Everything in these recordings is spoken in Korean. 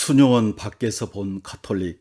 수녀원 밖에서 본 가톨릭,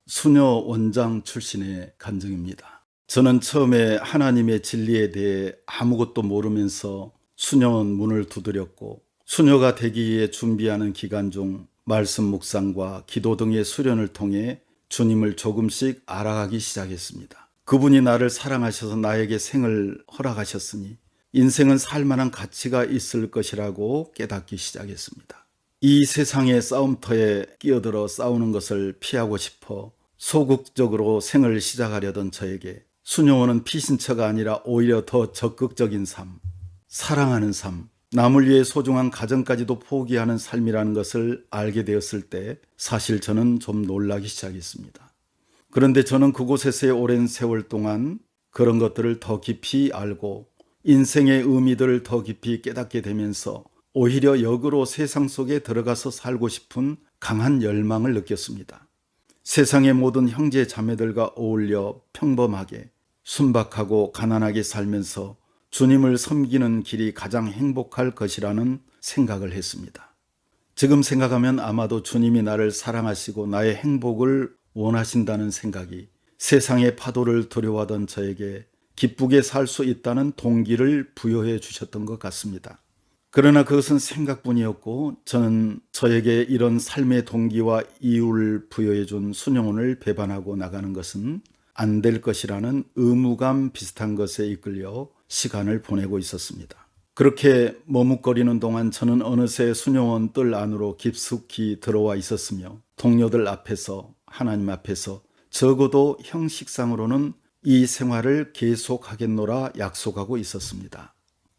수녀 원장 출신의 간증입니다. 저는 처음에 하나님의 진리에 대해 아무것도 모르면서 수녀원 문을 두드렸고, 수녀가 되기 위해 준비하는 기간 중 말씀 묵상과 기도 등의 수련을 통해 주님을 조금씩 알아가기 시작했습니다. 그분이 나를 사랑하셔서 나에게 생을 허락하셨으니 인생은 살만한 가치가 있을 것이라고 깨닫기 시작했습니다. 이 세상의 싸움터에 끼어들어 싸우는 것을 피하고 싶어 소극적으로 생을 시작하려던 저에게 수녀원은 피신처가 아니라 오히려 더 적극적인 삶, 사랑하는 삶, 남을 위해 소중한 가정까지도 포기하는 삶이라는 것을 알게 되었을 때 사실 저는 좀 놀라기 시작했습니다. 그런데 저는 그곳에서의 오랜 세월 동안 그런 것들을 더 깊이 알고 인생의 의미들을 더 깊이 깨닫게 되면서 오히려 역으로 세상 속에 들어가서 살고 싶은 강한 열망을 느꼈습니다. 세상의 모든 형제 자매들과 어울려 평범하게 순박하고 가난하게 살면서 주님을 섬기는 길이 가장 행복할 것이라는 생각을 했습니다. 지금 생각하면 아마도 주님이 나를 사랑하시고 나의 행복을 원하신다는 생각이 세상의 파도를 두려워하던 저에게 기쁘게 살 수 있다는 동기를 부여해 주셨던 것 같습니다. 그러나 그것은 생각뿐이었고 저는 저에게 이런 삶의 동기와 이유를 부여해 준 수녀원을 배반하고 나가는 것은 안 될 것이라는 의무감 비슷한 것에 이끌려 시간을 보내고 있었습니다. 그렇게 머뭇거리는 동안 저는 어느새 수녀원 뜰 안으로 깊숙이 들어와 있었으며 동료들 앞에서 하나님 앞에서 적어도 형식상으로는 이 생활을 계속하겠노라 약속하고 있었습니다.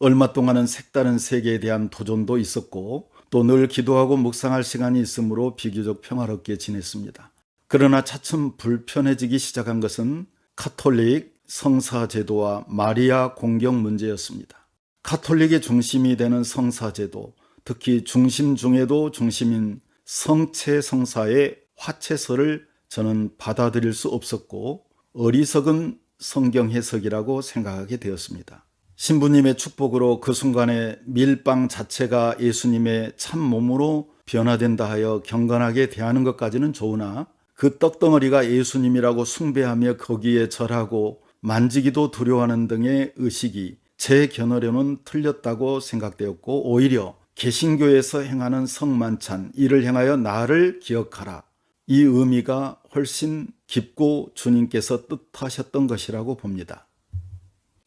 얼마 동안은 색다른 세계에 대한 도전도 있었고 또 늘 기도하고 묵상할 시간이 있으므로 비교적 평화롭게 지냈습니다. 그러나 차츰 불편해지기 시작한 것은 가톨릭 성사제도와 마리아 공경 문제였습니다. 가톨릭의 중심이 되는 성사제도, 특히 중심 중에도 중심인 성체 성사의 화채설을 저는 받아들일 수 없었고 어리석은 성경 해석이라고 생각하게 되었습니다. 신부님의 축복으로 그 순간에 밀빵 자체가 예수님의 참 몸으로 변화된다 하여 경건하게 대하는 것까지는 좋으나 그 떡덩어리가 예수님이라고 숭배하며 거기에 절하고 만지기도 두려워하는 등의 의식이 제 견해로는 틀렸다고 생각되었고 오히려 개신교에서 행하는 성만찬, 이를 행하여 나를 기억하라, 이 의미가 훨씬 깊고 주님께서 뜻하셨던 것이라고 봅니다.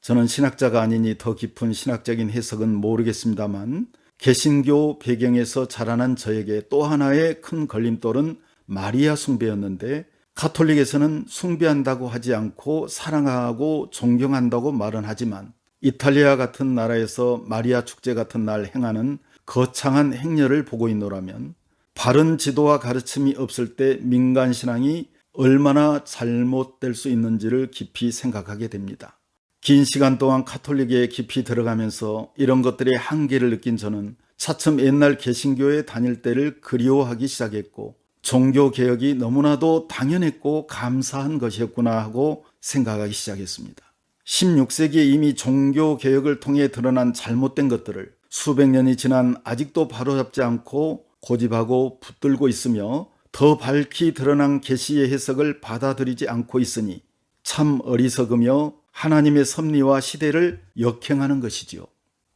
저는 신학자가 아니니 더 깊은 신학적인 해석은 모르겠습니다만 개신교 배경에서 자라난 저에게 또 하나의 큰 걸림돌은 마리아 숭배였는데 가톨릭에서는 숭배한다고 하지 않고 사랑하고 존경한다고 말은 하지만 이탈리아 같은 나라에서 마리아 축제 같은 날 행하는 거창한 행렬을 보고 있노라면 바른 지도와 가르침이 없을 때 민간신앙이 얼마나 잘못될 수 있는지를 깊이 생각하게 됩니다. 긴 시간 동안 가톨릭에 깊이 들어가면서 이런 것들의 한계를 느낀 저는 차츰 옛날 개신교에 다닐 때를 그리워하기 시작했고 종교개혁이 너무나도 당연했고 감사한 것이었구나 하고 생각하기 시작했습니다. 16세기에 이미 종교개혁을 통해 드러난 잘못된 것들을 수백 년이 지난 아직도 바로잡지 않고 고집하고 붙들고 있으며 더 밝히 드러난 계시의 해석을 받아들이지 않고 있으니 참 어리석으며 하나님의 섭리와 시대를 역행하는 것이지요.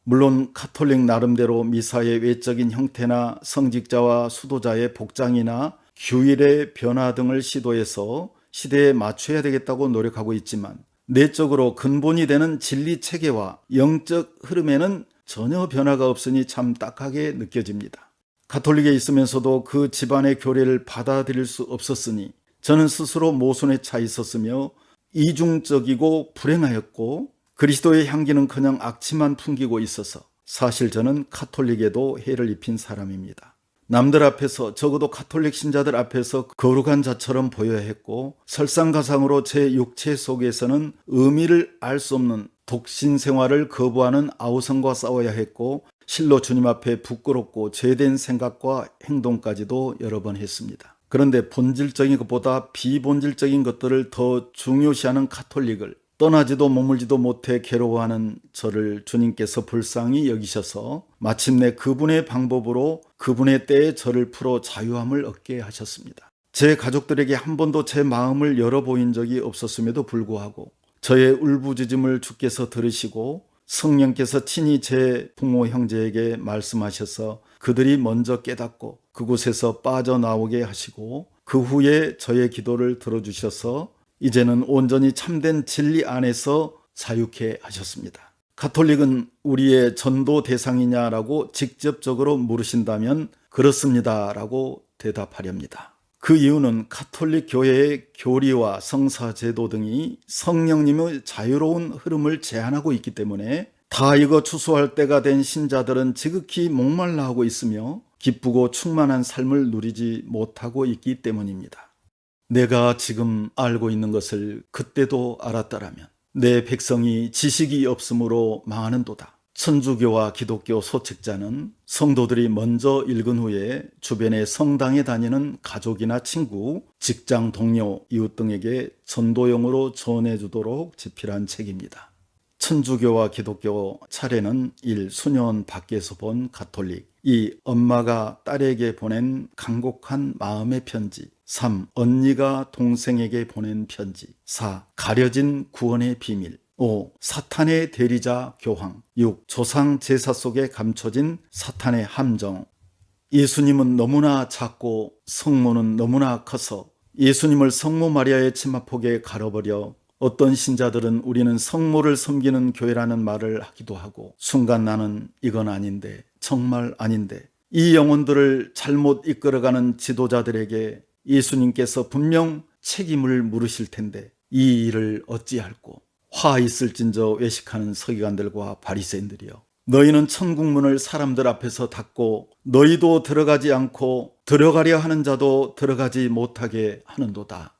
물론 가톨릭 나름대로 미사의 외적인 형태나 성직자와 수도자의 복장이나 규율의 변화 등을 시도해서 시대에 맞춰야 되겠다고 노력하고 있지만 내적으로 근본이 되는 진리 체계와 영적 흐름에는 전혀 변화가 없으니 참 딱하게 느껴집니다. 가톨릭에 있으면서도 그 집안의 교례를 받아들일 수 없었으니 저는 스스로 모순에 차 있었으며 이중적이고 불행하였고 그리스도의 향기는커녕 악취만 풍기고 있어서 사실 저는 가톨릭에도 해를 입힌 사람입니다. 남들 앞에서, 적어도 가톨릭 신자들 앞에서 거룩한 자처럼 보여야 했고 설상가상으로 제 육체 속에서는 의미를 알 수 없는 독신 생활을 거부하는 아우성과 싸워야 했고 실로 주님 앞에 부끄럽고 죄된 생각과 행동까지도 여러 번 했습니다. 그런데 본질적인 것보다 비본질적인 것들을 더 중요시하는 가톨릭을 떠나지도 머물지도 못해 괴로워하는 저를 주님께서 불쌍히 여기셔서 마침내 그분의 방법으로 그분의 때에 저를 풀어 자유함을 얻게 하셨습니다. 제 가족들에게 한 번도 제 마음을 열어보인 적이 없었음에도 불구하고 저의 울부짖음을 주께서 들으시고 성령께서 친히 제 부모 형제에게 말씀하셔서 그들이 먼저 깨닫고 그곳에서 빠져나오게 하시고 그 후에 저의 기도를 들어주셔서 이제는 온전히 참된 진리 안에서 자유케 하셨습니다. 가톨릭은 우리의 전도 대상이냐라고 직접적으로 물으신다면 그렇습니다라고 대답하렵니다. 그 이유는 가톨릭 교회의 교리와 성사제도 등이 성령님의 자유로운 흐름을 제한하고 있기 때문에 다 이거 추수할 때가 된 신자들은 지극히 목말라 하고 있으며 기쁘고 충만한 삶을 누리지 못하고 있기 때문입니다. 내가 지금 알고 있는 것을 그때도 알았더라면 내 백성이 지식이 없으므로 망하는도다. 천주교와 기독교 소책자는 성도들이 먼저 읽은 후에 주변의 성당에 다니는 가족이나 친구, 직장 동료, 이웃 등에게 전도용으로 전해주도록 집필한 책입니다. 천주교와 기독교 차례는 1. 수녀원 밖에서 본 가톨릭, 2. 엄마가 딸에게 보낸 간곡한 마음의 편지, 3. 언니가 동생에게 보낸 편지, 4. 가려진 구원의 비밀, 5. 사탄의 대리자 교황, 6. 조상 제사 속에 감춰진 사탄의 함정. 예수님은 너무나 작고 성모는 너무나 커서 예수님을 성모 마리아의 치마폭에 갈아버려 어떤 신자들은 우리는 성모를 섬기는 교회라는 말을 하기도 하고 순간 나는 이건 아닌데 정말 아닌데 이 영혼들을 잘못 이끌어가는 지도자들에게 예수님께서 분명 책임을 물으실 텐데 이 일을 어찌할꼬. 화 있을진저 외식하는 서기관들과 바리새인들이여, 너희는 천국문을 사람들 앞에서 닫고 너희도 들어가지 않고 들어가려 하는 자도 들어가지 못하게 하는도다.